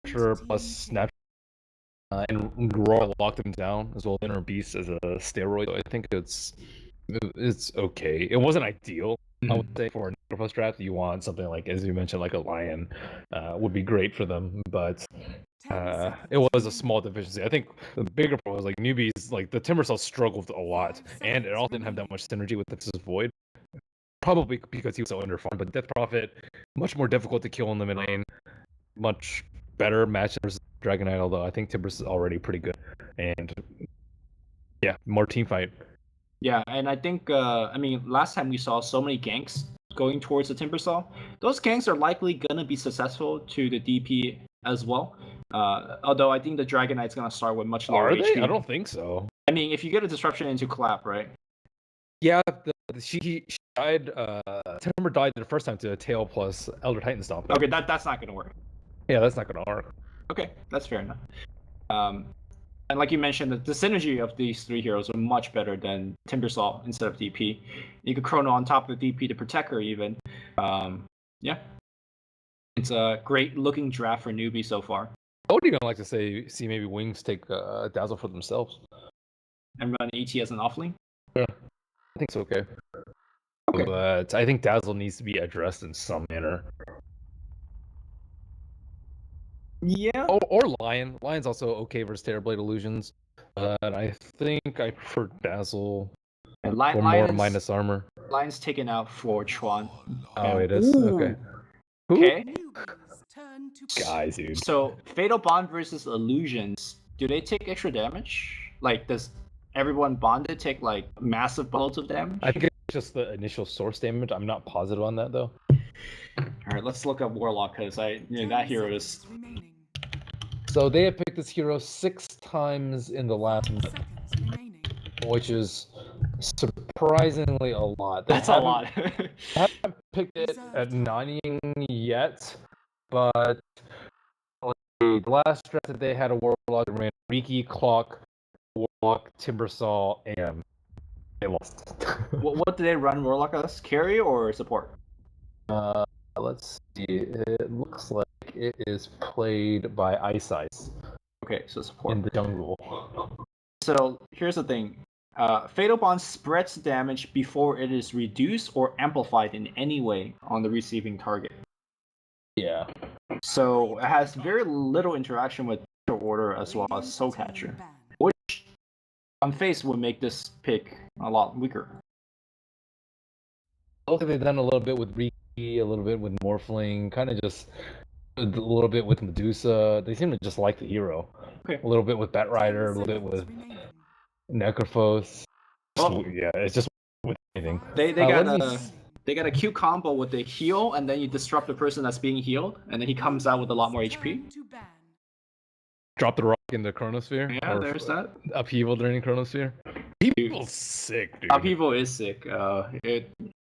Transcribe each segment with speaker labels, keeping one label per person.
Speaker 1: Pressure plus Snatch and Raw locked him down as well as Inner Beast as a steroid. I think it's okay. It wasn't ideal, I would say, for a Necrophos draft. You want something like, as you mentioned, like a Lion would be great for them, but it was a small deficiency. I think the bigger problem was like Newbees, like the Timbersaw struggled a lot, and it also didn't have that much synergy with Nexus Void. Probably because he was so underfarmed, but Death Prophet, much more difficult to kill in the mid lane, much better match versus Dragon Knight, although I think Timbers is already pretty good. And yeah, more team fight.
Speaker 2: Yeah, and I think, I mean, last time we saw so many ganks going towards the Timbersaw. Those ganks are likely going to be successful to the DP as well. Although I think the Dragon Knight's going to start with much lower
Speaker 1: Are they?
Speaker 2: HP.
Speaker 1: I don't think so.
Speaker 2: I mean, if you get a disruption into Clap, right?
Speaker 1: Yeah, she died. Timber died the first time to a tail plus Elder Titan Stomp.
Speaker 2: Okay, that's not going to work.
Speaker 1: Yeah, that's not going to work.
Speaker 2: Okay, that's fair enough. And like you mentioned, the synergy of these three heroes are much better than Timbersaw instead of DP. You could Chrono on top of the DP to protect her even. Yeah. It's a great looking draft for Newbee so far.
Speaker 1: I would even like to see maybe Wings take Dazzle for themselves.
Speaker 2: And run ET as an offlane?
Speaker 1: Yeah, I think it's okay. But I think Dazzle needs to be addressed in some manner.
Speaker 2: Yeah.
Speaker 1: Or Lion. Lion's also okay versus Terrorblade Illusions. But I think I prefer Dazzle
Speaker 2: and
Speaker 1: for more minus armor.
Speaker 2: Lion's taken out for Chuan.
Speaker 1: Oh, it is?
Speaker 2: Ooh.
Speaker 1: Okay.
Speaker 2: Okay.
Speaker 1: Guys, dude.
Speaker 2: So, Fatal Bond versus Illusions. Do they take extra damage? Like, does everyone bonded take, like, massive bullets of damage?
Speaker 1: I think it's just the initial source damage. I'm not positive on that, though.
Speaker 2: Alright, let's look up Warlock, because that hero is...
Speaker 1: So they have picked this hero 6 times in the last month, which is surprisingly a lot.
Speaker 2: That's a lot.
Speaker 1: I haven't picked it at NanYang yet, but the last draft that they had a Warlock ran Riki, Clock, Warlock, Timbersaw, and they lost.
Speaker 2: What do they run Warlock as? Carry or support?
Speaker 1: Let's see. It looks like it is played by Ice.
Speaker 2: Okay, so support.
Speaker 1: In the jungle.
Speaker 2: So here's the thing. Fatal Bond spreads damage before it is reduced or amplified in any way on the receiving target.
Speaker 1: Yeah.
Speaker 2: So it has very little interaction with order as well as Soul Catcher, which on face would make this pick a lot weaker.
Speaker 1: I think they've done a little bit with Riki, a little bit with Morphling, kind of just a little bit with Medusa. They seem to just like the hero.
Speaker 2: Okay.
Speaker 1: A little bit with Batrider, a little bit with Necrophos.
Speaker 2: Oh.
Speaker 1: Yeah, it's just with anything.
Speaker 2: They got a Q combo with the heal, and then you disrupt the person that's being healed, and then he comes out with a lot more HP.
Speaker 1: Drop the rock in the Chronosphere.
Speaker 2: Yeah, there's that.
Speaker 1: Upheaval during the Chronosphere. Upheaval's sick, dude.
Speaker 2: Upheaval is sick.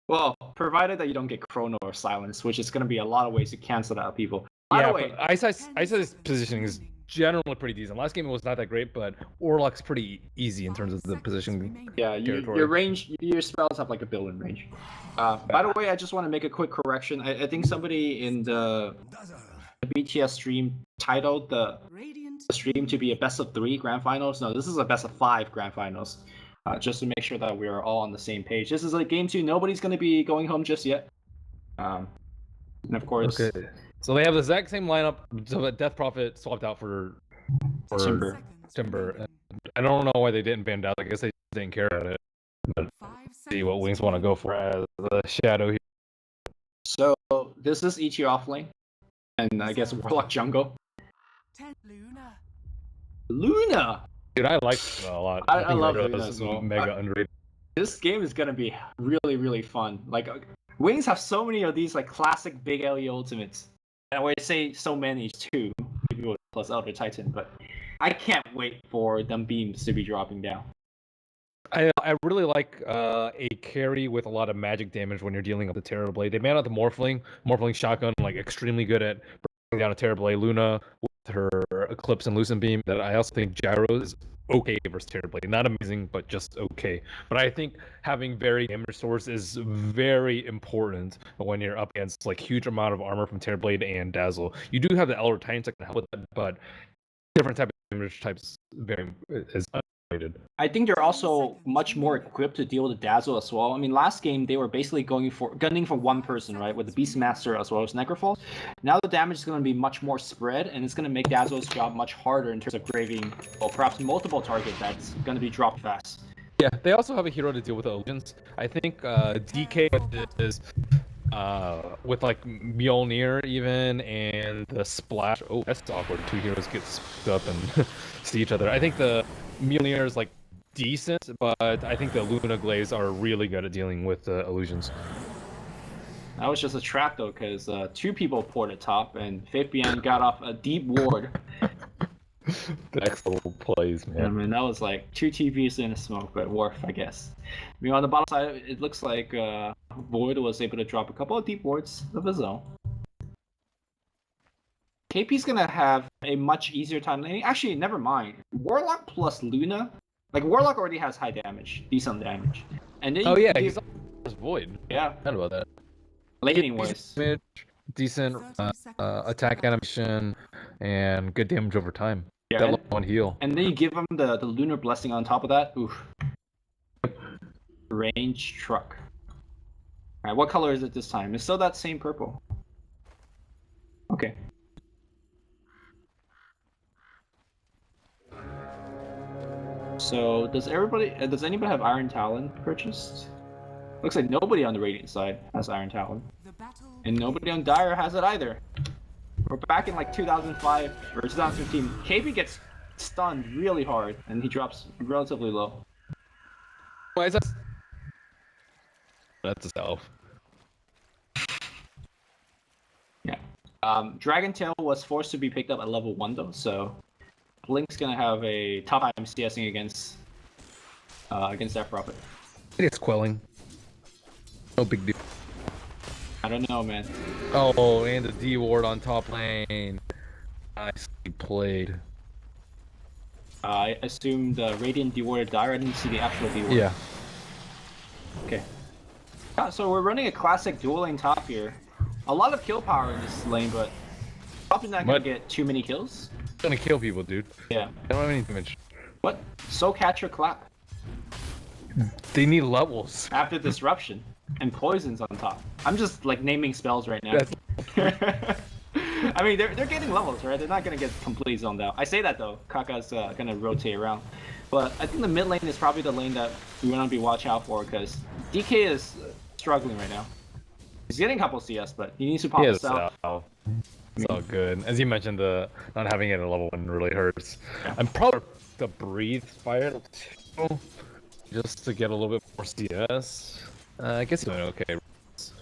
Speaker 2: Well, provided that you don't get Chrono or Silence, which is going to be a lot of ways to cancel that Upheaval. By the way,
Speaker 1: Ice's positioning is generally pretty decent. Last game it was not that great, but Orlok's pretty easy in terms of the position.
Speaker 2: Yeah, your range, your spells have like a built-in range. By the way, I just want to make a quick correction. I think somebody in the BTS stream titled the stream to be a best of 3 grand finals. No, this is a best of 5 grand finals. Just to make sure that we are all on the same page. This is like game 2. Nobody's going to be going home just yet. And of course...
Speaker 1: Okay. So they have the exact same lineup. So Death Prophet swapped out for
Speaker 2: Timber.
Speaker 1: I don't know why they didn't ban Dazzle. I guess they didn't care about it. But see what Wings want to go for as the Shadow here.
Speaker 2: So this is ET offlane. And I guess Warlock jungle. Luna!
Speaker 1: Dude, I like Luna a lot.
Speaker 2: I love Luna as well.
Speaker 1: Mega underrated.
Speaker 2: This game is gonna be really, really fun. Like, Wings have so many of these like classic big LE ultimates. And I would say so many too, plus Elder Titan, but I can't wait for them beams to be dropping down.
Speaker 1: I really like a carry with a lot of magic damage when you're dealing with the Terrorblade. They banned out the Morphling shotgun, like extremely good at bringing down a Terrorblade. Luna with her Eclipse and Lucent Beam. That I also think Gyro is okay versus Terrorblade. Not amazing, but just okay. But I think having very damage source is very important when you're up against like huge amount of armor from Terrorblade and Dazzle. You do have the Elder Titans that can help with that, but different type of damage types very is underrated.
Speaker 2: I think they're also much more equipped to deal with the Dazzle as well. I mean, last game they were basically gunning for one person, right, with the Beastmaster as well as Necrophall. Now the damage is going to be much more spread, and it's going to make Dazzle's job much harder in terms of graving, or perhaps multiple target that's going to be dropped fast.
Speaker 1: Yeah, they also have a hero to deal with the illusions. I think DK is with like Mjolnir even and the splash. Oh, that's awkward. Two heroes get split up and see each other. I think the Mjolnir is like decent, but I think the Luna Glaze are really good at dealing with illusions.
Speaker 2: That was just a trap though, because two people poured at top, and Fabian got off a deep ward.
Speaker 1: The next little plays, man.
Speaker 2: I mean, that was like two TVs in a smoke, but worth, I guess. I mean, on the bottom side, it looks like Void was able to drop a couple of deep wards of his own. KP's gonna have a much easier time laning. Actually, never mind. Warlock plus Luna, like Warlock already has high damage, decent damage, and then
Speaker 1: he's Void.
Speaker 2: Yeah,
Speaker 1: Not about that.
Speaker 2: Laning wise,
Speaker 1: decent attack animation and good damage over time.
Speaker 2: Yeah,
Speaker 1: that one heal.
Speaker 2: And then you give him the Lunar Blessing on top of that. Oof. Range truck. Alright, what color is it this time? It's still that same purple. Okay. So does anybody have Iron Talon purchased? Looks like nobody on the Radiant side has Iron Talon. And nobody on Dire has it either. We're back in like 2005 or 2015. KP gets stunned really hard and he drops relatively low.
Speaker 1: Why is that? That's a self.
Speaker 2: Yeah. Dragon Tail was forced to be picked up at level 1 though, so Blink's gonna have a tough time CSing against that Prophet.
Speaker 1: It's quelling. No big deal.
Speaker 2: I don't know, man.
Speaker 1: Oh, and the D ward on top lane. Nicely played.
Speaker 2: I assumed Radiant dewarded Dire. I didn't see the actual deward.
Speaker 1: Yeah.
Speaker 2: Okay. So we're running a classic dual lane top here. A lot of kill power in this lane, but probably not gonna get too many kills.
Speaker 1: Gonna kill people, dude.
Speaker 2: Yeah.
Speaker 1: They don't have any damage.
Speaker 2: What? So catch or clap.
Speaker 1: They need levels.
Speaker 2: After disruption and poisons on top. I'm just like naming spells right now. I mean, they're getting levels, right? They're not gonna get completely zoned out. I say that though. Kaka's gonna rotate around, but I think the mid lane is probably the lane that we want to be watch out for because DK is struggling right now. He's getting a couple CS, but he needs to pop this out.
Speaker 1: It's all good. As you mentioned, the not having it at level 1 really hurts. Yeah. I'm probably to breathe fire too, just to get a little bit more CS. I guess he's doing okay.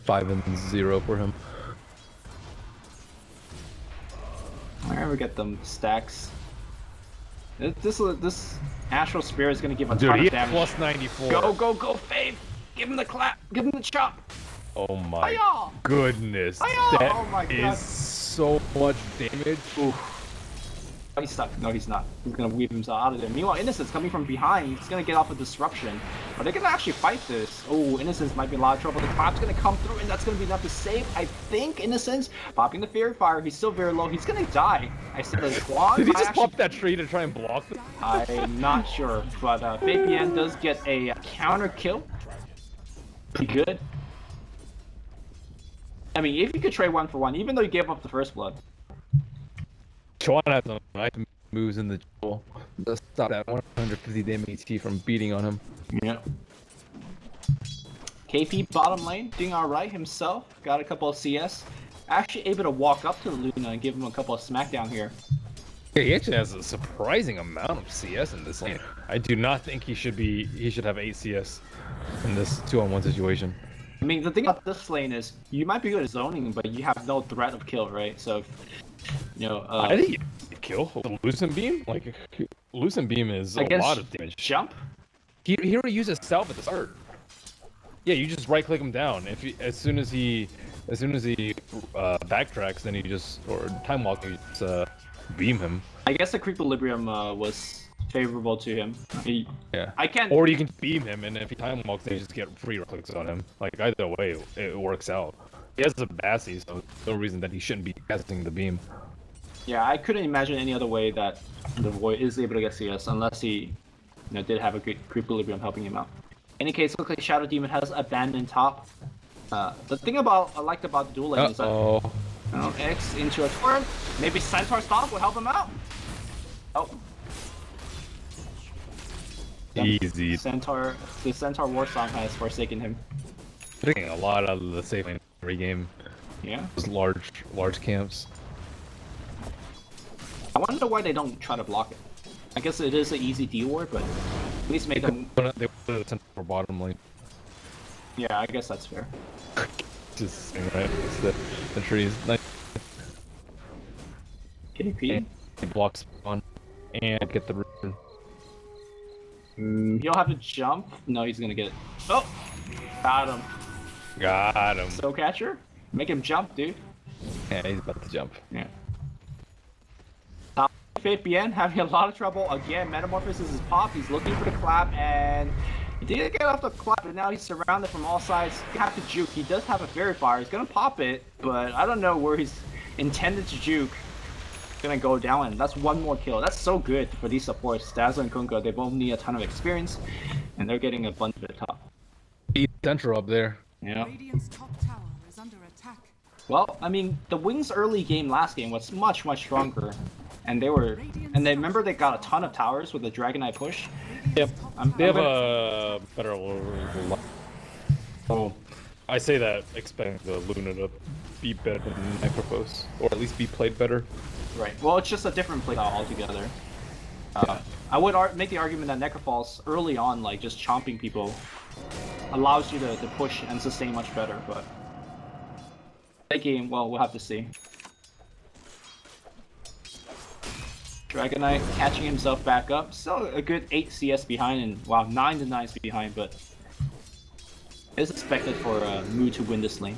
Speaker 1: 5-0 for him.
Speaker 2: Alright, we get them stacks. This Astral Spear is gonna give a ton of damage.
Speaker 1: Plus 94.
Speaker 2: Go, Faith! Give him the clap! Give him the chop!
Speaker 1: Oh my
Speaker 2: Hi-ya!
Speaker 1: goodness.
Speaker 2: Hi-ya!
Speaker 1: That
Speaker 2: oh my God.
Speaker 1: is so much damage.
Speaker 2: Oof. He's stuck. No, he's not. He's gonna weave himself out of there. Meanwhile, Innocence coming from behind. He's gonna get off a disruption. Are they gonna actually fight this? Oh, Innocence might be in a lot of trouble. The clap's gonna come through, and that's gonna be enough to save. I think Innocence popping the Fairy Fire. He's still very low. He's gonna die. I said the Quad.
Speaker 1: Did he just pop that tree to try and block them?
Speaker 2: I'm not sure, but Fabian does get a counter kill. Pretty good. I mean, if you could trade 1 for 1, even though you gave up the first blood.
Speaker 1: Chuan has some nice moves in the duel to stop that 150 damage from beating on him.
Speaker 2: Yeah. KP bottom lane doing alright himself. Got a couple of CS. Actually able to walk up to Luna and give him a couple of smackdown here.
Speaker 1: Yeah, he actually has a surprising amount of CS in this lane. I do not think he should have 8 CS in this 2-on-1 situation.
Speaker 2: I mean, the thing about this lane is you might be good at zoning, but you have no threat of kill, right? So, you know,
Speaker 1: I think you kill the Lucent Beam. Like, Lucent Beam is a lot of damage.
Speaker 2: Jump.
Speaker 1: He already uses Salve at the start. Yeah, you just right click him down. As soon as he backtracks, then you just time walk, you just beam him.
Speaker 2: I guess the Equilibrium was favorable to him.
Speaker 1: Yeah.
Speaker 2: I can't.
Speaker 1: Or you can beam him, and if he time walks, they just get free clicks on him. Like either way, it works out. He has a Bassy, so no reason that he shouldn't be casting the beam.
Speaker 2: Yeah, I couldn't imagine any other way that the Void is able to get CS unless he, did have a good equilibrium helping him out. In any case, looks like Shadow Demon has abandoned top. The thing I liked about the dual lane is that X into a turret. Maybe Centaur Stomp will help him out. Oh.
Speaker 1: Easy.
Speaker 2: The Centaur War Song has forsaken him.
Speaker 1: Taking a lot out of the safe lane every game.
Speaker 2: Yeah.
Speaker 1: Those large camps.
Speaker 2: I wonder why they don't try to block it. I guess it is an easy D ward, but at least make them.
Speaker 1: They put a Centaur bottom lane.
Speaker 2: Yeah, I guess that's fair.
Speaker 1: Just saying, right? It's the trees. Nice.
Speaker 2: KP.
Speaker 1: He blocks on and get the rune.
Speaker 2: He'll have to jump. No, he's gonna get it. Oh, got him.
Speaker 1: Got him.
Speaker 2: So catcher, make him jump, dude.
Speaker 1: Yeah, he's about to jump.
Speaker 2: Yeah. Faith Bien having a lot of trouble again. Metamorphosis is popped. He's looking for the clap, and he didn't get off the clap, but now he's surrounded from all sides. You have to juke. He does have a Fairy Fire. He's gonna pop it, but I don't know where he's intended to juke. Gonna go down, and that's one more kill. That's so good for these supports. Dazzle and Kunko, they both need a ton of experience, and they're getting a bunch at the top.
Speaker 1: Centaur up there.
Speaker 2: Yeah.
Speaker 3: Radiant's top tower is under attack.
Speaker 2: Well, I mean, the Wings early game last game was much stronger. And they remember they got a ton of towers with the Dragonite push.
Speaker 1: Yep, they have a better. Oh, I say that expecting the Luna to be better than Necrophos, or at least be played better.
Speaker 2: Right. Well, it's just a different play style altogether.
Speaker 1: Yeah.
Speaker 2: I would make the argument that Necrophos early on, like just chomping people, allows you to push and sustain much better. But that game, well, we'll have to see. Dragonite catching himself back up. Still a good 8 CS behind, and wow, 9 denies behind, but it's expected for Mu to win this lane.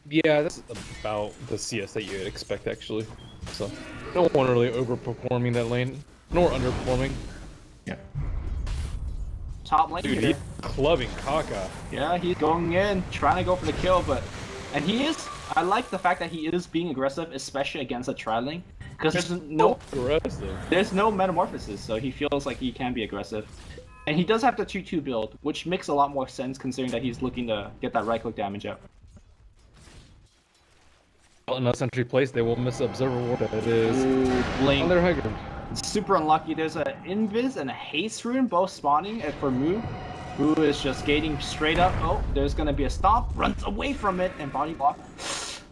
Speaker 1: Yeah, that's about the CS that you'd expect actually. So, no one really overperforming that lane, nor underperforming.
Speaker 2: Yeah. Top lane.
Speaker 1: Dude, he's clubbing Kaka.
Speaker 2: Yeah, he's going in, trying to go for the kill, and he is. I like the fact that he is being aggressive, especially against a tri lane, because there's no metamorphosis, so he feels like he can be aggressive. And he does have the 2-2 build, which makes a lot more sense considering that he's looking to get that right click damage out.
Speaker 1: Well, in a sentry place, they will miss Observer Ward. That is
Speaker 2: Blink.
Speaker 1: On their high ground.
Speaker 2: It's super unlucky. There's an Invis and a Haste Rune both spawning for Mu. Mu is just gating straight up. Oh, there's gonna be a stomp. Runs away from it and body block.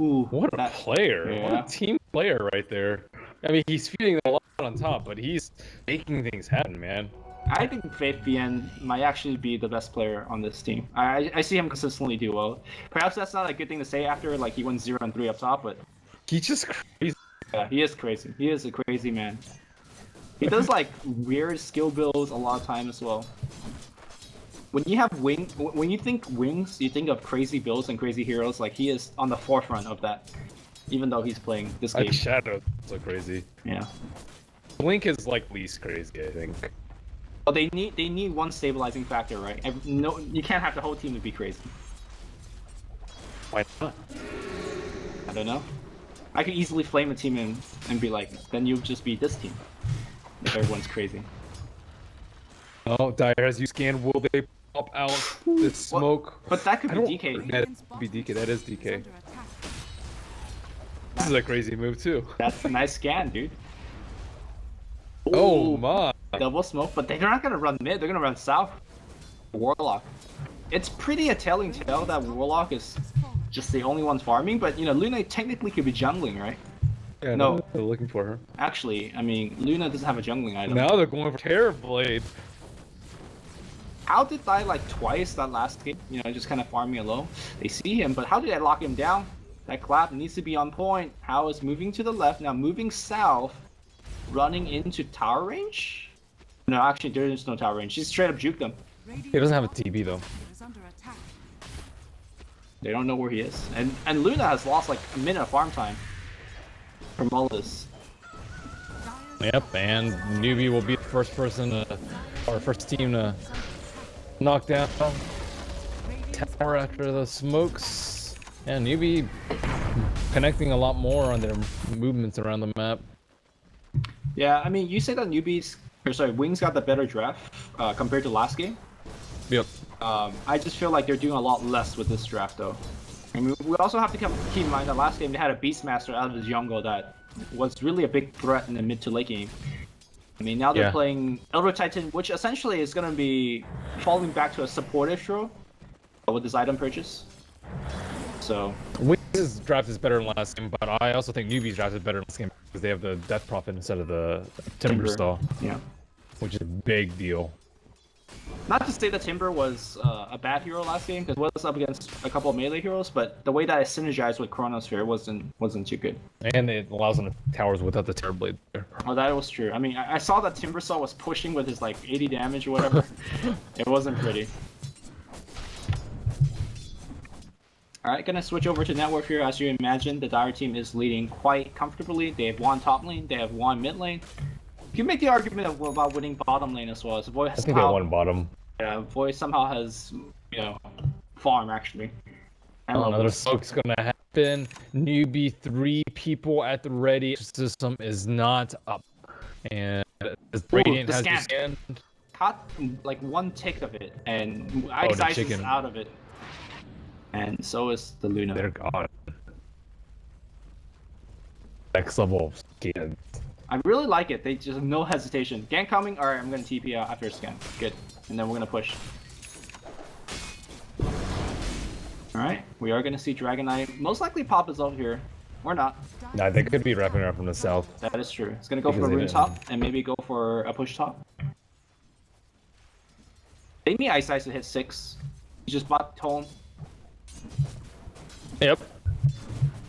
Speaker 2: Ooh,
Speaker 1: what a player!
Speaker 2: Yeah.
Speaker 1: What a team player right there. I mean, he's feeding a lot on top, but he's making things happen, man.
Speaker 2: I think Faith Bien might actually be the best player on this team. I see him consistently do well. Perhaps that's not a good thing to say after like he went 0-3 up top, but
Speaker 1: he's just crazy.
Speaker 2: Yeah, he is crazy. He is a crazy man. He does like weird skill builds a lot of time as well. When you have when you think Wings, you think of crazy builds and crazy heroes. Like he is on the forefront of that, even though he's playing this game.
Speaker 1: Shadow so crazy.
Speaker 2: Yeah.
Speaker 1: Blink is like least crazy, I think.
Speaker 2: Well, they need one stabilizing factor, right? No, you can't have the whole team to be crazy.
Speaker 1: Why not?
Speaker 2: I don't know. I could easily flame a team and be like, then you'll just be this team if everyone's crazy.
Speaker 1: Oh, Dire, as you scan, will they pop out this smoke?
Speaker 2: But that could be DK.
Speaker 1: That could be DK. That is DK. This is a crazy move too.
Speaker 2: That's a nice scan, dude.
Speaker 1: Oh my!
Speaker 2: Double smoke, but they're not gonna run mid. They're gonna run south. Warlock. It's pretty a telling tale that Warlock is just the only one farming, but you know, Luna technically could be jungling, right?
Speaker 1: Yeah, no, they're looking for her.
Speaker 2: Actually, I mean, Luna doesn't have a jungling item.
Speaker 1: Now they're going for Terror Blade.
Speaker 2: How did die like twice that last game? You know, just kind of farming alone. They see him, but how did I lock him down? That clap needs to be on point. How is moving to the left, now moving south, running into tower range? No, actually, there is no tower range. She straight up juked them.
Speaker 1: He doesn't have a TB though.
Speaker 2: They don't know where he is. And Luna has lost like a minute of farm time from all this.
Speaker 1: Yep, and Newbee will be the first person or first team to knock down tower after the smokes. And Newbee connecting a lot more on their movements around the map.
Speaker 2: Yeah, I mean, you say that Wings got the better draft compared to last game.
Speaker 1: Yep.
Speaker 2: I just feel like they're doing a lot less with this draft, though. I mean, we also have to keep in mind that last game they had a Beastmaster out of his jungle that was really a big threat in the mid to late game. I mean, now they're playing Elder Titan, which essentially is going to be falling back to a supportive role with this item purchase. So
Speaker 1: Wings' draft is better than last game, but I also think Newbee's draft is better than last game because they have the Death Prophet instead of the Timber Stall.
Speaker 2: Yeah.
Speaker 1: Which is a big deal.
Speaker 2: Not to say that Timber was a bad hero last game, because it was up against a couple of melee heroes, but the way that it synergized with Chronosphere wasn't too good.
Speaker 1: And it allows them to towers without the Terror Blade there.
Speaker 2: Oh, that was true. I mean, I saw that Timbersaw was pushing with his like 80 damage or whatever. It wasn't pretty. Alright, gonna switch over to network here. As you imagine, the Dire team is leading quite comfortably. They have won top lane, they have won mid lane. You can make the argument about winning bottom lane as well. As Void
Speaker 1: I think they won bottom.
Speaker 2: Yeah, Void somehow has, farm actually.
Speaker 1: Another smoke's gonna happen. Newbee, 3 people at the ready. System is not up. And Radiant has the scan.
Speaker 2: Caught like 1 tick of it, and Ice is out of it. And so is the Luna.
Speaker 1: They're gone. Next level of scan.
Speaker 2: I really like it. They just no hesitation. Gan coming. All right, I'm gonna TP out after a scan. Good. And then we're gonna push. All right, we are gonna see Dragon Knight most likely pop his ult here, or not.
Speaker 1: Nah, they could be wrapping around from the south.
Speaker 2: That is true. It's gonna go for a rune top and maybe go for a push top. They need Ice to hit 6. He just bought Tome.
Speaker 1: Yep.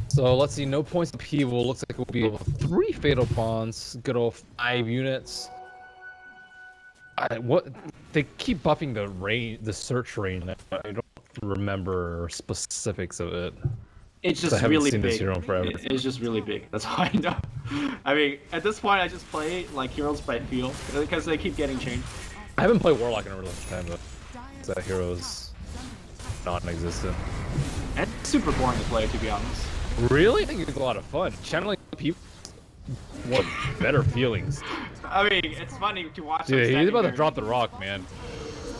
Speaker 1: So let's see, no points of upheaval. Looks like it will be 3 Fatal Bonds. Good old 5 units. They keep buffing the range, the search range. I don't remember specifics of it.
Speaker 2: It's just really big.
Speaker 1: It's
Speaker 2: just really big. That's all I know. I mean, at this point, I just play like heroes by feel because they keep getting changed.
Speaker 1: I haven't played Warlock in a really long time though. So that hero's non-existent.
Speaker 2: It's super boring to play, to be honest.
Speaker 1: Really? I think it's a lot of fun. Channeling people. What better feelings?
Speaker 2: I mean, it's funny to watch.
Speaker 1: Dude, he's about to drop the rock, man.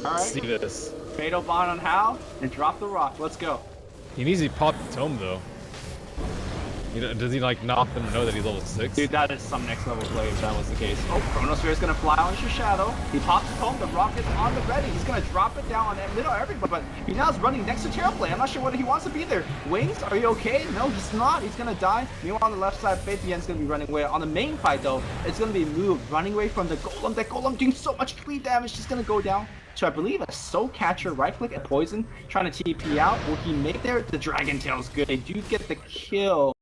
Speaker 2: All right.
Speaker 1: See this.
Speaker 2: Fatal Bond on Hal and drop the rock. Let's go.
Speaker 1: He needs to pop the tome though. Does he like not them know that he's level 6?
Speaker 2: Dude, that is some next level play if that was the case. Oh, Chronosphere is gonna fly on your shadow. He pops the tome, the rock is on the ready. He's gonna drop it down on the middle of everybody, but he now is running next to Terrorblade. I'm not sure whether he wants to be there. Wings, are you okay? No, he's not. He's gonna die. Meanwhile, on the left side, Fabian's gonna be running away. On the main fight though, it's gonna be moved, running away from the Golem. That Golem doing so much cleave damage, just gonna go down. So I believe a Soul Catcher, right click and poison, trying to TP out. Will he make there? The Dragon Tail's good. They do get the kill.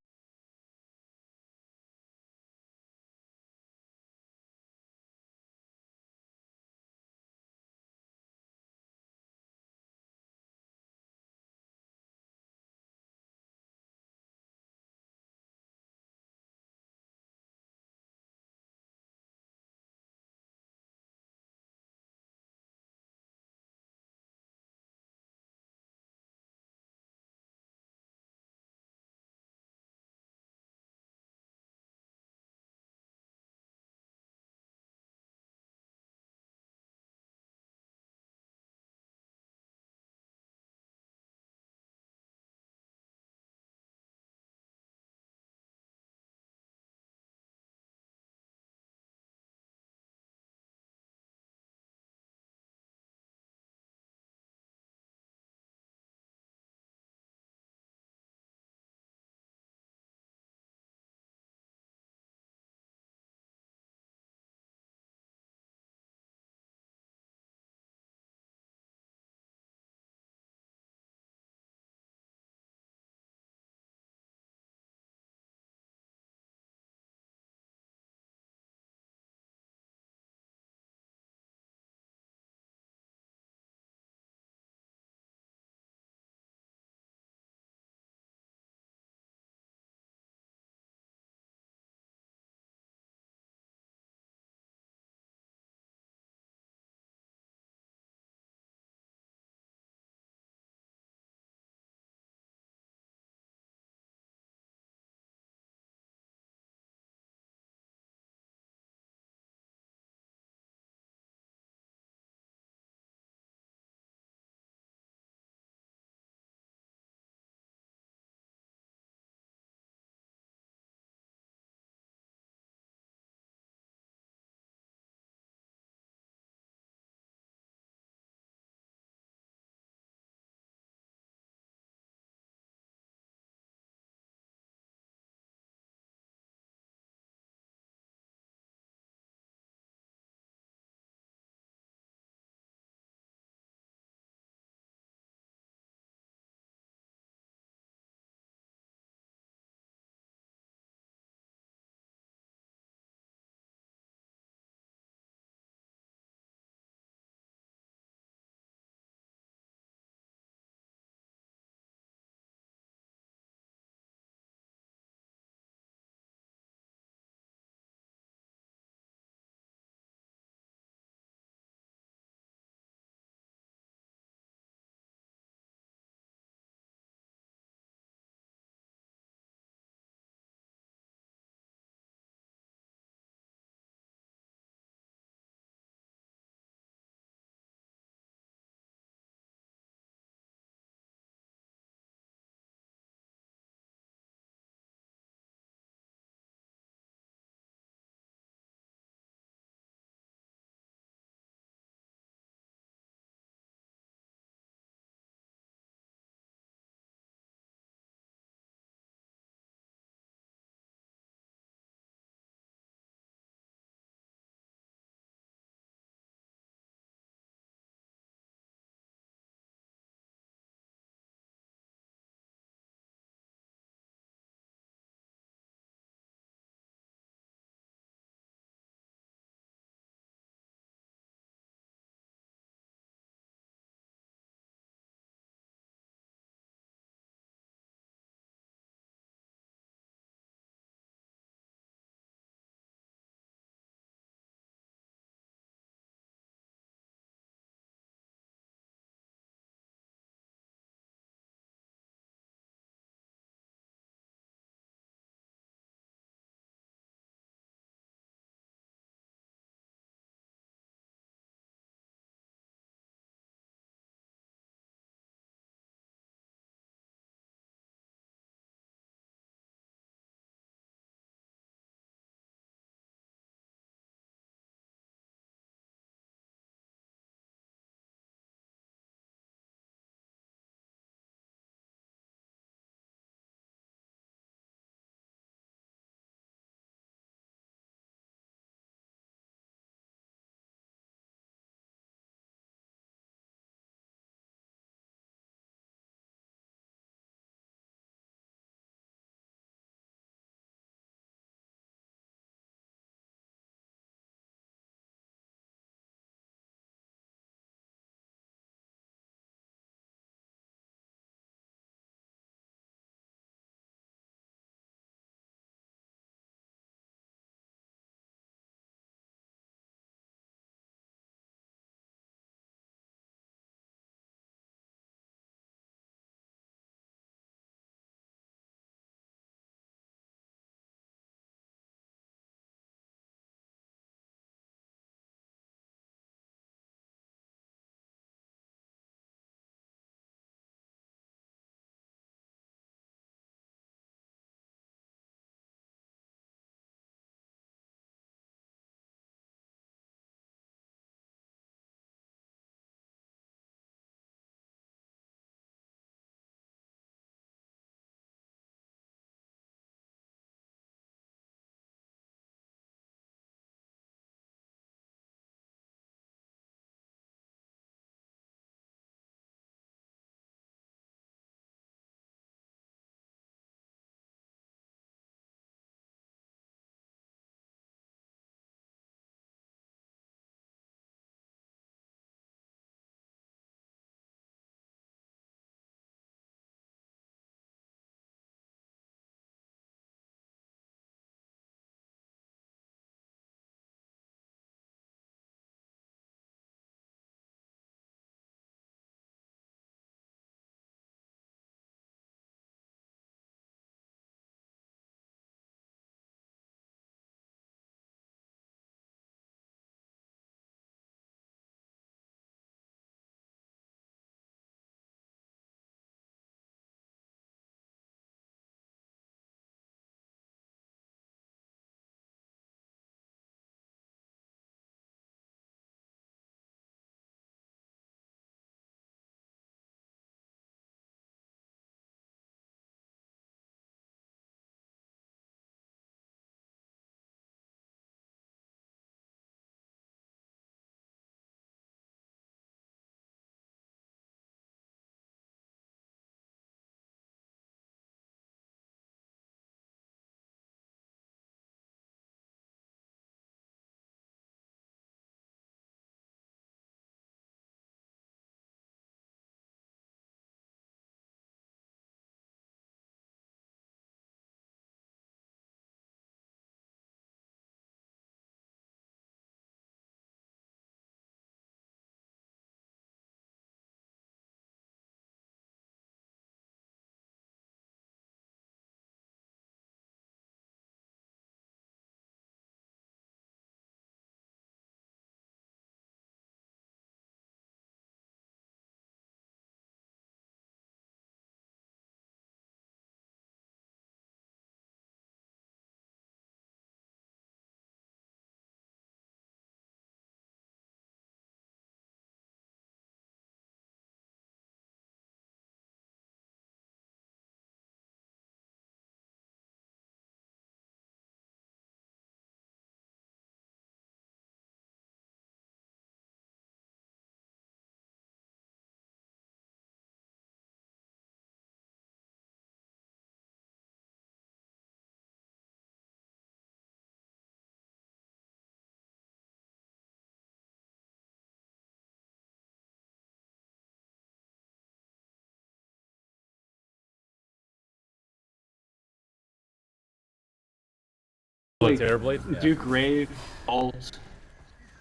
Speaker 2: like,
Speaker 1: Terrorblade? Yeah.
Speaker 2: do Grave, Ult,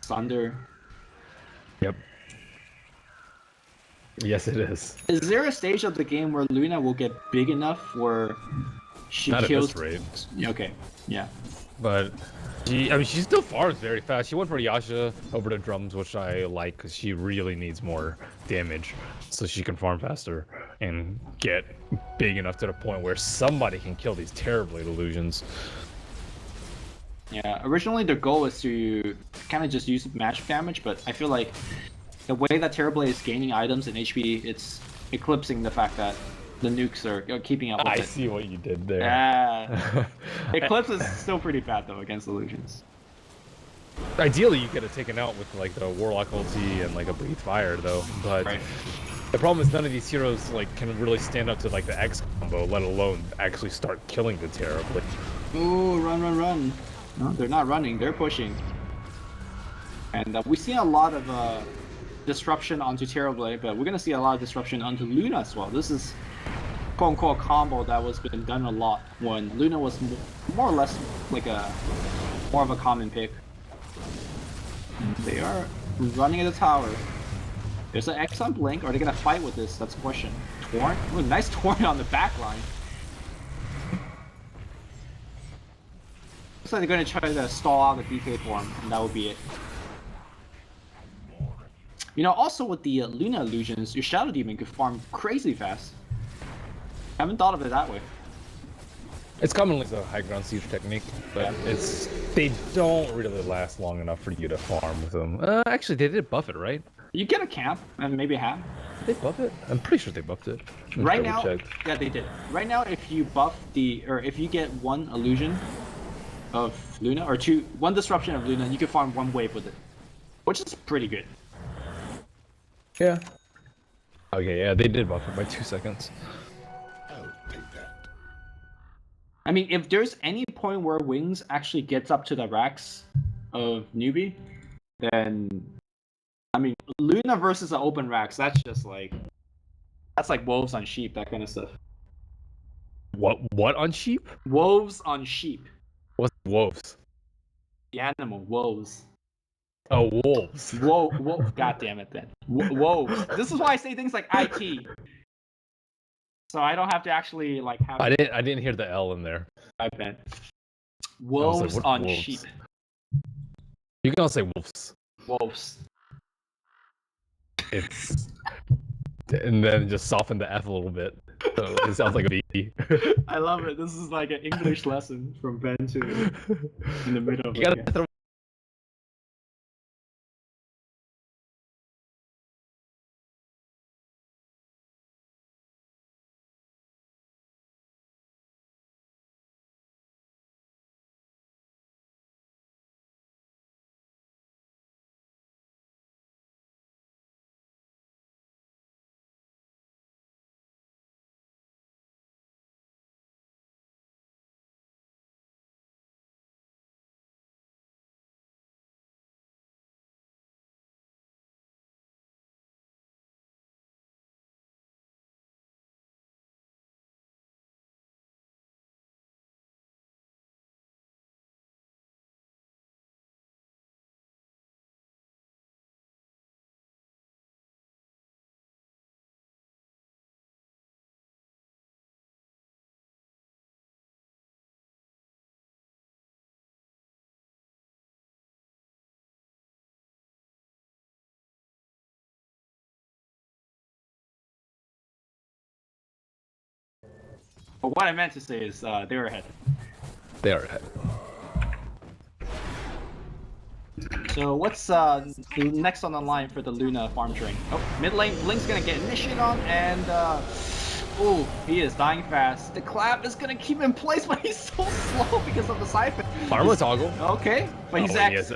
Speaker 2: Thunder.
Speaker 1: Yep. Yes, it is.
Speaker 2: Is there a stage of the game where Luna will get big enough where she
Speaker 1: Not
Speaker 2: kills?
Speaker 1: at this rate.
Speaker 2: Okay, yeah.
Speaker 1: But she still farms very fast. She went for Yasha over the drums, which I like because she really needs more damage so she can farm faster and get big enough to the point where somebody can kill these Terrorblade illusions.
Speaker 2: Yeah, originally the goal is to kind of just use magic damage, but I feel like the way that Terrorblade is gaining items and HP, it's eclipsing the fact that the nukes are keeping up with it.
Speaker 1: I see what you did there.
Speaker 2: Yeah. Eclipse is still pretty bad though against illusions.
Speaker 1: Ideally, you get it taken out with like the Warlock ulti and like a Breathe Fire though, but
Speaker 2: Right.
Speaker 1: the problem is none of these heroes like can really stand up to like the X combo, let alone actually start killing the Terrorblade.
Speaker 2: Ooh, run, run, run. No, they're not running, they're pushing. And we've seen a lot of disruption onto Terrorblade, but we're gonna see a lot of disruption onto Luna as well. This is quote-unquote combo that was been done a lot when Luna was more or less like more of a common pick. They are running at the tower. There's an X on Blink. Are they gonna fight with this? That's the question. Torrent? Ooh, nice Torrent on the back line. Looks like they're gonna try to stall out the DK form, and that will be it. You know, also with the Luna illusions, your Shadow Demon could farm crazy fast. I haven't thought of it that way.
Speaker 1: It's commonly the high ground siege technique, but they don't really last long enough for you to farm with them. Actually, they did buff it, right?
Speaker 2: You get a camp and maybe a half.
Speaker 1: Did they buff it? I'm pretty sure they buffed it.
Speaker 2: Right now, yeah, they did. Right now, if you buff if you get one illusion of Luna, or one disruption of Luna, you can farm one wave with it, which is pretty good.
Speaker 1: Yeah. Okay, yeah, they did buff it by 2 seconds.
Speaker 2: I mean, if there's any point where Wings actually gets up to the racks of Newbee, then I mean, Luna versus the open racks, that's like wolves on sheep, that kind of stuff.
Speaker 1: What on sheep?
Speaker 2: Wolves on sheep.
Speaker 1: What's wolves?
Speaker 2: The animal, wolves.
Speaker 1: Oh, wolves.
Speaker 2: Whoa, god damn it then. Wolves. This is why I say things like IT. So I don't have to actually like have.
Speaker 1: I didn't hear the L in there.
Speaker 2: I bet. Wolves
Speaker 1: like,
Speaker 2: on
Speaker 1: wolves?
Speaker 2: sheep.
Speaker 1: You can all say wolves.
Speaker 2: Wolves.
Speaker 1: It's and then just soften the F a little bit. So it sounds like a B.
Speaker 2: I love it. This is like an English lesson from Ben to in the middle of
Speaker 1: You gotta throw.
Speaker 2: But what I meant to say is they're ahead.
Speaker 1: They are ahead.
Speaker 2: So what's next on the line for the Luna farm train? Oh, mid lane, Blink's gonna get initiated on, and ooh, he is dying fast. The clap is gonna keep him in place, but he's so slow because of the siphon.
Speaker 1: Armor toggle.
Speaker 2: Okay, but he's
Speaker 1: X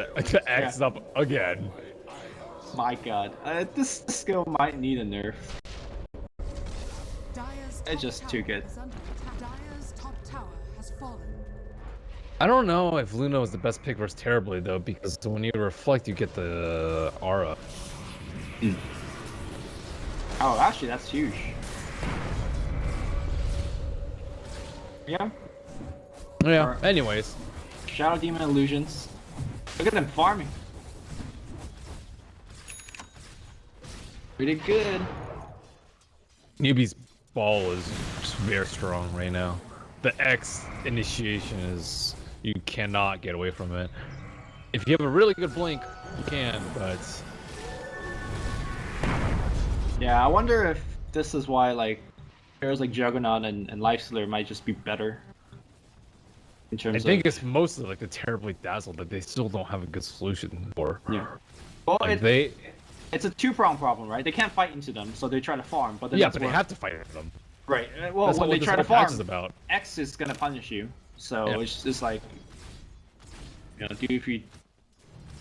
Speaker 1: up again.
Speaker 2: My god, this skill might need a nerf. It's just too good.
Speaker 3: Dire's top tower has fallen.
Speaker 1: I don't know if Luna was the best pick versus Terrorblade though, because when you reflect, you get the aura.
Speaker 2: Oh, actually, that's huge. Yeah.
Speaker 1: Yeah. Anyways,
Speaker 2: Shadow Demon illusions. Look at them farming. Pretty good.
Speaker 1: Newbee's ball is very strong right now. The X initiation is, you cannot get away from it. If you have a really good blink, you can, but
Speaker 2: yeah, I wonder if this is why like pairs like Juggernaut and Lifestealer might just be better. In terms
Speaker 1: I think it's mostly like the terribly dazzled that they still don't have a good solution for.
Speaker 2: Yeah. Well,
Speaker 1: like
Speaker 2: it's a two-pronged problem, right? They can't fight into them, so they try to farm. But then
Speaker 1: yeah, but they have to fight them.
Speaker 2: Right. Well,
Speaker 1: that's
Speaker 2: when
Speaker 1: what
Speaker 2: they try to
Speaker 1: patch
Speaker 2: farm,
Speaker 1: is about.
Speaker 2: X is gonna punish you. So
Speaker 1: yeah.
Speaker 2: it's just like, you know, if you,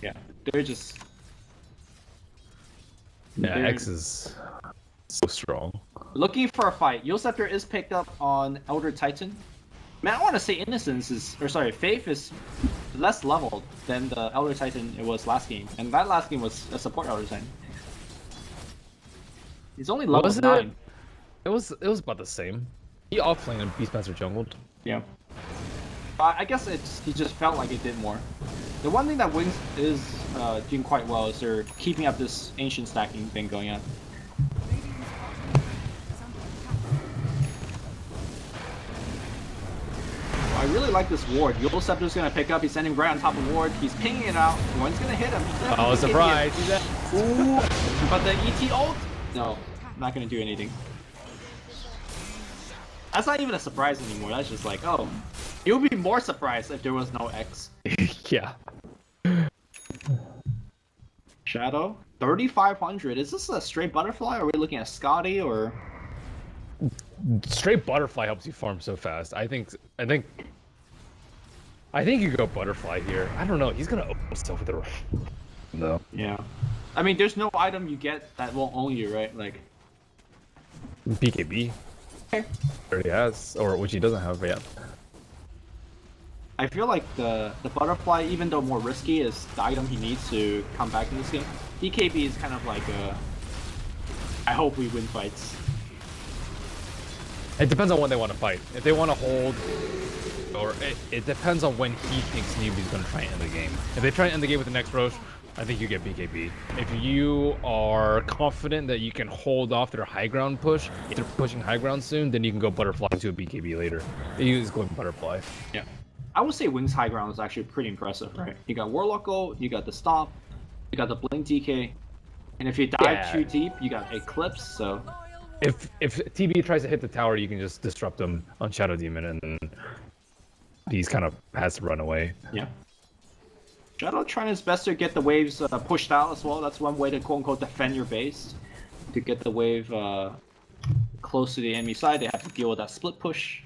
Speaker 2: yeah, they're just.
Speaker 1: Yeah, X is so strong.
Speaker 2: Looking for a fight. Yule Scepter is picked up on Elder Titan. Man, I want to say Innocence is, or sorry, Faith is less leveled than the Elder Titan it was last game, and that last game was a support Elder Titan. He's only level 9.
Speaker 1: It was about the same. He offlane and Beastmaster jungled.
Speaker 2: Yeah. I guess he just felt like it did more. The one thing that Wings is doing quite well is they're keeping up this ancient stacking thing going on. I really like this ward. Yule Scepter's gonna pick up, he's sending right on top of ward, he's pinging it out, one's gonna hit him.
Speaker 1: Oh, surprise!
Speaker 2: Ooh, but the ET ult? No, not gonna do anything. That's not even a surprise anymore, that's just like, oh. You would be more surprised if there was no X.
Speaker 1: Yeah.
Speaker 2: Shadow? 3,500. Is this a straight butterfly? Are we looking at Scotty or?
Speaker 1: Straight butterfly helps you farm so fast. I think you go butterfly here. I don't know. He's gonna open himself with a no.
Speaker 2: Yeah. I mean, there's no item you get that won't own you, right? Like
Speaker 1: BKB.
Speaker 2: Okay.
Speaker 1: Already has, or which he doesn't have yet.
Speaker 2: I feel like the butterfly, even though more risky, is the item he needs to come back in this game. BKB is kind of like a, I hope we win fights.
Speaker 1: It depends on when they want to fight. If they want to hold, or it depends on when he thinks Newbee's going to try and end the game. If they try and end the game with the next Roche, I think you get BKB. If you are confident that you can hold off their high ground push, if they're pushing high ground soon, then you can go butterfly to a BKB later. He is going butterfly.
Speaker 2: Yeah. I would say Wings high ground is actually pretty impressive, right? You got Warlock ult, you got the Stomp, you got the Blink DK, and if you dive too deep, you got Eclipse, so...
Speaker 1: If TB tries to hit the tower, you can just disrupt him on Shadow Demon, and then he's kind of has to run away.
Speaker 2: Yeah. Shadow trying his best to get the waves pushed out as well. That's one way to quote-unquote defend your base. To get the wave close to the enemy side, they have to deal with that split push.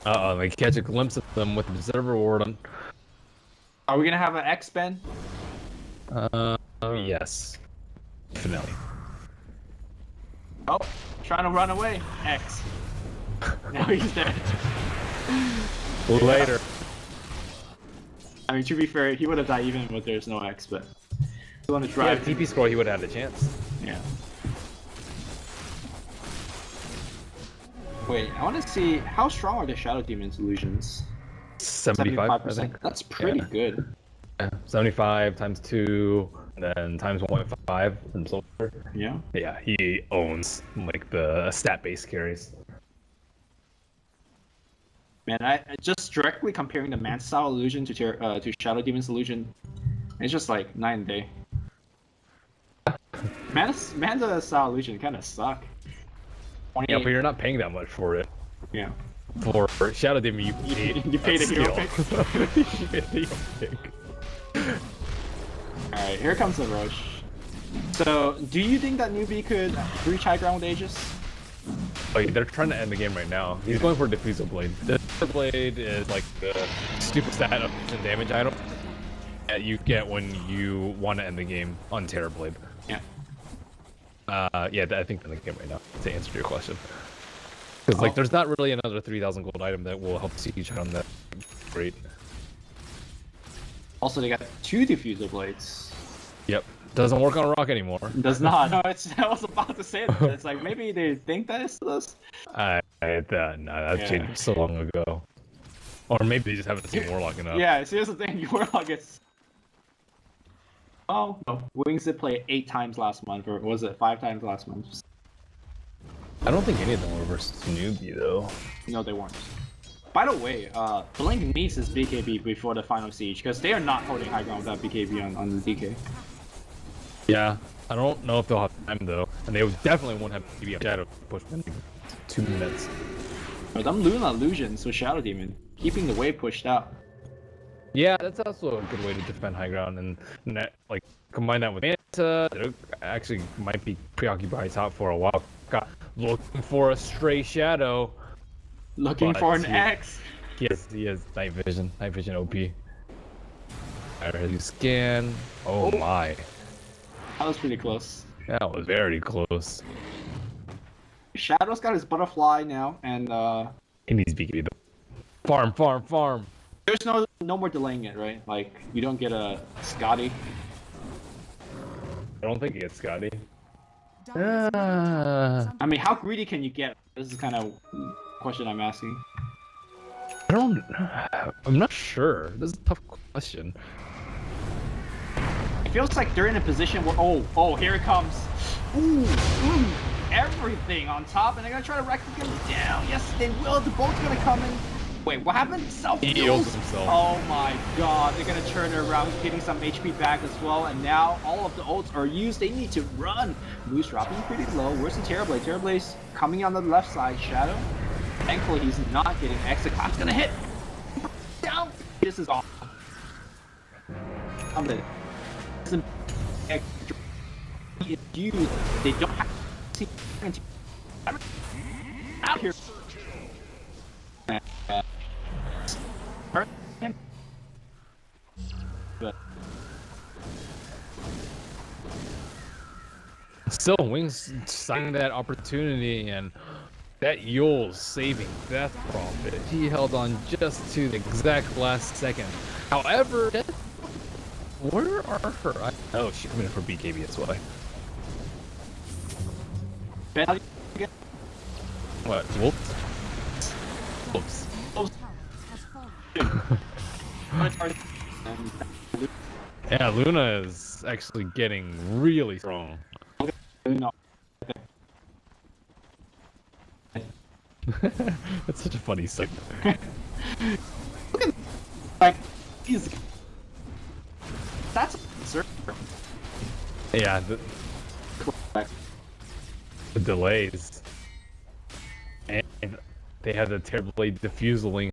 Speaker 1: They catch a glimpse of them with Observer Ward on.
Speaker 2: Are we gonna have an X, Ben?
Speaker 1: Yes. Definitely.
Speaker 2: Oh, trying to run away. X. Now he's dead.
Speaker 1: Later.
Speaker 2: I mean, to be fair, he would have died even if there's no X, but... You want to drive...
Speaker 1: Yeah, TP score, he would have had a chance.
Speaker 2: Yeah. Wait, I want to see how strong are the Shadow Demon's illusions?
Speaker 1: 75%, I think.
Speaker 2: That's pretty good.
Speaker 1: Yeah, 75 times 2, and then times 1.5 from Silver.
Speaker 2: Yeah.
Speaker 1: Yeah, he owns like the stat-based carries.
Speaker 2: Man, I just directly comparing the Man style illusion to Shadow Demon's illusion, it's just like night and day. Man's style illusion kind of suck.
Speaker 1: Yeah, but you're not paying that much for it.
Speaker 2: Yeah.
Speaker 1: For Shadow Demon, you paid.
Speaker 2: You paid a hero pick.
Speaker 1: You paid a hero pick.
Speaker 2: All right, here comes the Roche. So, do you think that Newbee could reach high ground with Aegis?
Speaker 1: Oh, they're trying to end the game right now. He's going for Diffusal Blade. Diffusal Blade is like the stupid stat of damage item that you get when you want to end the game on Terror Blade.
Speaker 2: Yeah.
Speaker 1: Yeah, I think in the game right now, to answer your question. Because like, there's not really another 3,000 gold item that will help siege on that. Great.
Speaker 2: Also, they got 2 Diffuser Blades.
Speaker 1: Yep. Doesn't work on Rock anymore.
Speaker 2: Does not. No, I was about to say that. It's like maybe they think that it's this.
Speaker 1: No, that changed so long ago. Or maybe they just haven't seen Warlock enough.
Speaker 2: Yeah, see, here's the thing. Warlock gets... Oh, no. Wings did play 8 times last month, or was it 5 times last month?
Speaker 1: I don't think any of them were versus Newbee, though.
Speaker 2: No, they weren't. By the way, Blink needs his BKB before the final siege, because they are not holding high ground without BKB on the DK.
Speaker 1: Yeah, I don't know if they'll have time, though. And they definitely won't have BKB on Shadow push in 2 minutes.
Speaker 2: But them Luna illusions with Shadow Demon, keeping the wave pushed out.
Speaker 1: Yeah, that's also a good way to defend high ground, and that, like, combine that with Manta, it actually might be preoccupied top for a while. Got looking for a stray Shadow.
Speaker 2: Looking for an X.
Speaker 1: He has night vision OP. Alright, scan. Oh my.
Speaker 2: That was pretty close.
Speaker 1: That was very close.
Speaker 2: Shadow's got his butterfly now, and
Speaker 1: He needs BKB though. Farm.
Speaker 2: there's no more delaying it, right? Like, you don't get a Scotty.
Speaker 1: I don't think he gets Scotty.
Speaker 2: I mean, how greedy can you get? This is kind of question I'm asking.
Speaker 1: I'm not sure. This is a tough question.
Speaker 2: It feels like they're in a position where, oh, here it comes. Ooh, everything on top, and they're gonna try to wreck him down. Yes, they will. The boat's gonna come in. Wait, what happened?
Speaker 1: He heals himself.
Speaker 2: Oh my god, they're gonna turn it around, getting some HP back as well, and now all of the ults are used. They need to run. Moose dropping pretty low. Where's the Terrorblade? Terrorblade's coming on the left side. Shadow. Thankfully, he's not getting Exocot's gonna hit. Down. This is awesome. I'm dead. They don't have to see out here.
Speaker 1: Still, Wings signing that opportunity, and that Yule's saving Death Prophet. He held on just to the exact last second. However, where are her? Oh, she's coming in for BKB, that's why. What? Whoops. Yeah, Luna is actually getting really strong. That's such a funny segment.
Speaker 2: Like, he's... That's absurd.
Speaker 1: Yeah, the delays. And they had the terribly diffusing.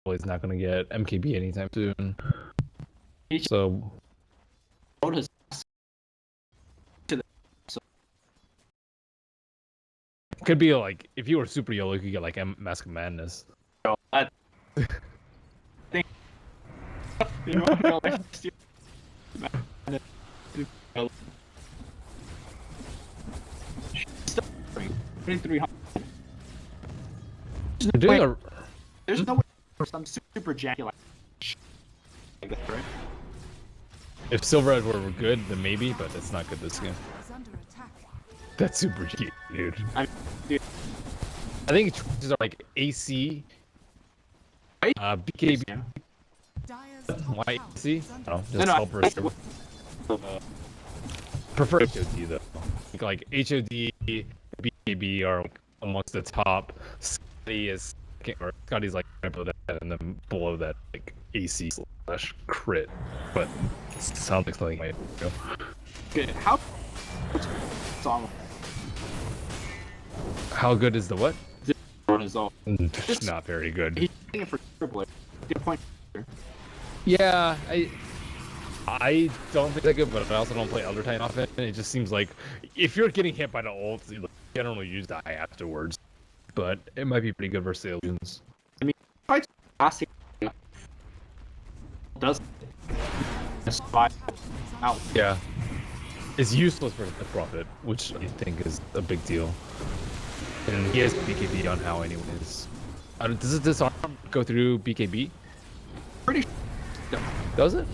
Speaker 1: He's not gonna get MKB anytime soon. So could be like, if you were super yellow, you could get like Mask of Madness.
Speaker 2: There's no way for some super janky like that, right?
Speaker 1: If Silver Edge were good, then maybe, but it's not good this game. That's super cute, dude. I think choices are like AC, BKB, YC. I don't know, just help her. Prefer HOD though. Like HOD, BKB are amongst the top. Scotty's like right below that, and then below that like AC / crit. But it sounds like something might go.
Speaker 2: Good.
Speaker 1: How good is the what?
Speaker 2: It's
Speaker 1: not very good.
Speaker 2: He's hitting it for triple. Good point.
Speaker 1: Yeah, I don't think that good, but I also don't play Elder Titan often. It just seems like if you're getting hit by the ult, you generally use die afterwards. But it might be pretty good versus the illusions.
Speaker 2: I mean, quite classic. Does survive out?
Speaker 1: Yeah, it's useless for the profit, which I think is a big deal. And he has BKB on how, anyways. Does this arm go through BKB?
Speaker 2: Pretty sure. No.
Speaker 1: Does it?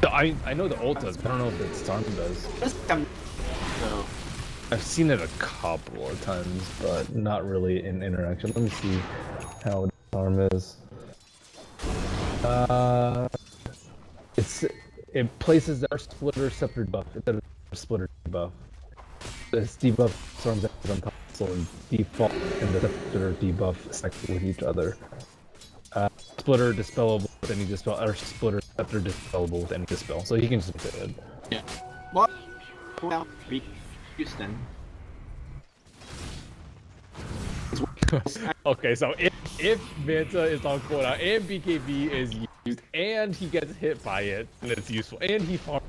Speaker 1: I know the ult does, but I don't know if the disarm does.
Speaker 2: So,
Speaker 1: I've seen it a couple of times, but not really in interaction. Let me see how the disarm is. It places our splitter scepter debuff instead of splitter debuff. This debuff disarms on console and default and the splitter debuff stack with each other. Splitter dispellable with any dispel, or splitter scepter dispellable with any dispel. So he can just hit it.
Speaker 2: Yeah. What? Well, Houston.
Speaker 1: Okay, so if Manta is on cooldown and BKB is used and he gets hit by it, then it's useful. And he farms.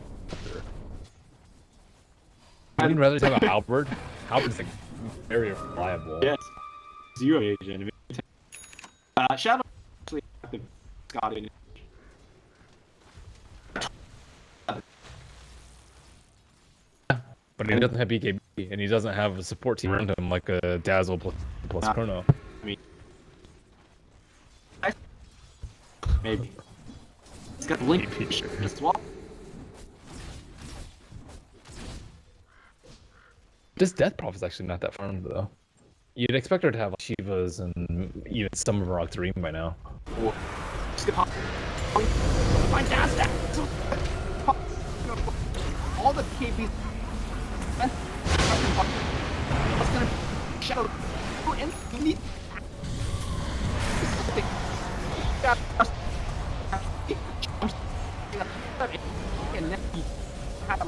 Speaker 1: I'd rather have a halberd. Halberd's like very reliable.
Speaker 2: Yes. Zero agent. Shadow actually active Guardian.
Speaker 1: But he doesn't have BKB, and he doesn't have a support team around him like a Dazzle plus Chrono.
Speaker 2: I mean, maybe. He's got Link as well.
Speaker 1: This Death Prof is actually not that farmed though. You'd expect her to have like, Shivas and even some of her Octarine by now.
Speaker 2: Fantastic! All the KPs. What's gonna shadow and need and then he had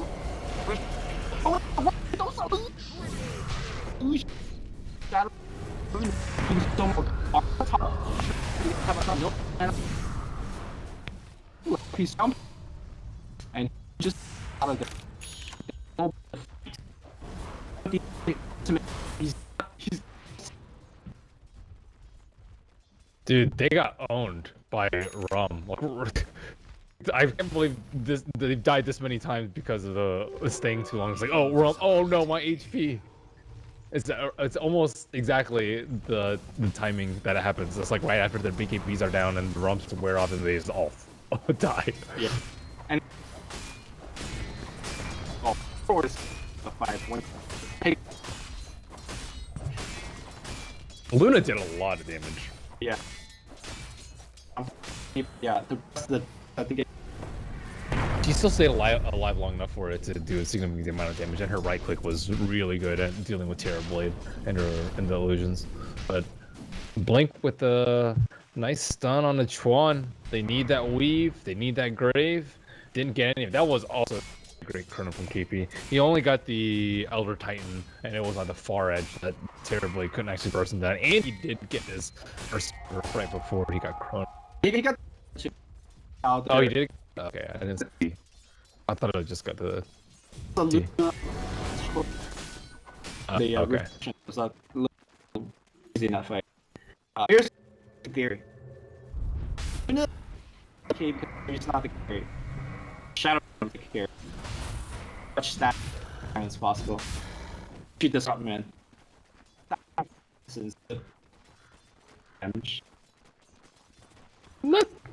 Speaker 2: he's and just out of the
Speaker 1: Dude, they got owned by Rum. I can't believe this. They've died this many times because of the staying too long. It's like, oh, Rum. Oh no, my HP. It's almost exactly the timing that it happens. It's like right after their BKBs are down and the Rums wear off and they just all die.
Speaker 2: Yeah. And of course, the 5-1. Hey.
Speaker 1: Luna did a lot of damage.
Speaker 2: Yeah. Yeah. The rest of the I think.
Speaker 1: She still stayed alive long enough for it to do a significant amount of damage, and her right click was really good at dealing with Terror Blade and the illusions. But Blink with the nice stun on the Chuan. They need that weave. They need that grave. Didn't get any. That was also a great Chrono from KP. He only got the Elder Titan, and it was on the far edge that Terror Blade couldn't actually burst him down. And he did get his first right before he got Chrono.
Speaker 2: He got out there.
Speaker 1: Oh, he did. Okay, I didn't see. I thought I just got the.
Speaker 2: Okay. Was a little easy in that fight. Here's the theory. Okay, it's not the carry. Shadow the carry. Much that as possible. Shoot this up, man. This is damage.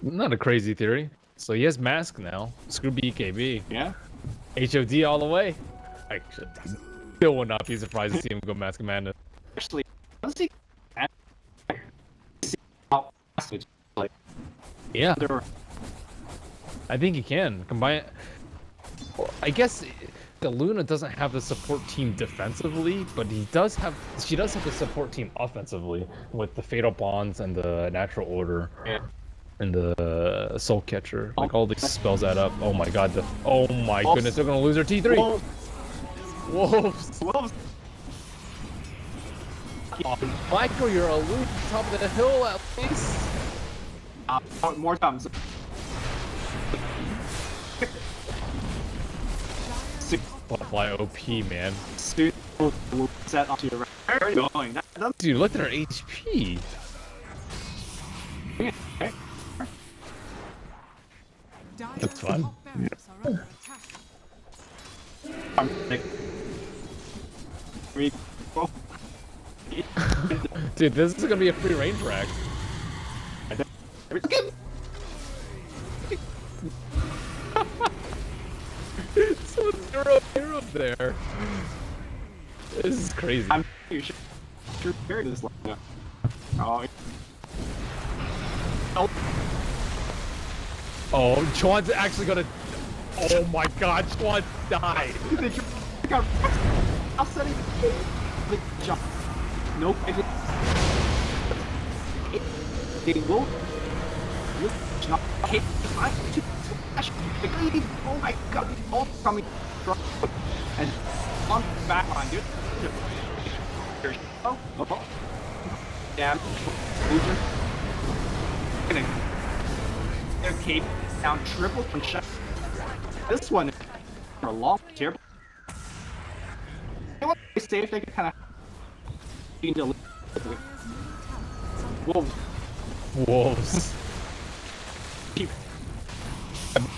Speaker 1: Not a crazy theory. So he has Mask now. Screw BKB.
Speaker 2: Yeah.
Speaker 1: HOD all the way. I still would not be surprised to see him go Mask Amanda.
Speaker 2: Actually, let's see how fast it's like.
Speaker 1: Yeah. I think he can combine. I guess the Luna doesn't have the support team defensively, but she does have the support team offensively with the Fatal Bonds and the Natural Order.
Speaker 2: Yeah.
Speaker 1: And the Soul Catcher, like all these spells add up. Oh my god, oh my goodness, they're gonna lose their T3. Wolves. Oh, Michael, you're aloof top of the hill at least.
Speaker 2: More times.
Speaker 1: Butterfly OP, man.
Speaker 2: Soon we'll set onto your right. Where are you going?
Speaker 1: Dude, look at her HP. That's fun.
Speaker 3: Top barracks are under attack.
Speaker 1: Dude, this is gonna be a free range rack. So zero there. This is crazy.
Speaker 2: I'm you should carry this line. Oh.
Speaker 1: Oh, Chuan's actually gonna. Oh my God, Chuan died.
Speaker 2: I'll set it. Jump. Nope. They will. Not hit. Oh my God! All coming from and on back on dude. Oh. Damn. Okay, down triple from shot. This one for a long terrible. They want to stay if they can kind of. Wolves.
Speaker 1: Wolves.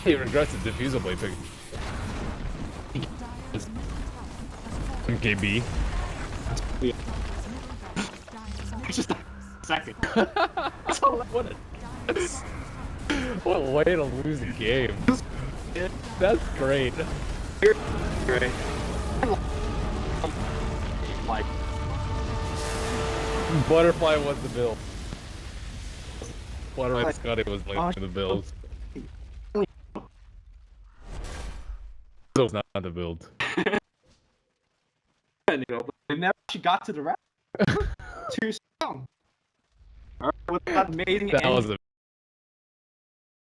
Speaker 1: He regrets the diffusal blade pick. KB.
Speaker 2: Just a second.
Speaker 1: What a way to lose the game. That's great.
Speaker 2: Great. Like
Speaker 1: Butterfly was the build. Butterfly Scotty was like the build. It was not the build.
Speaker 2: they never actually got to the rap. Too strong. With that amazing
Speaker 1: That was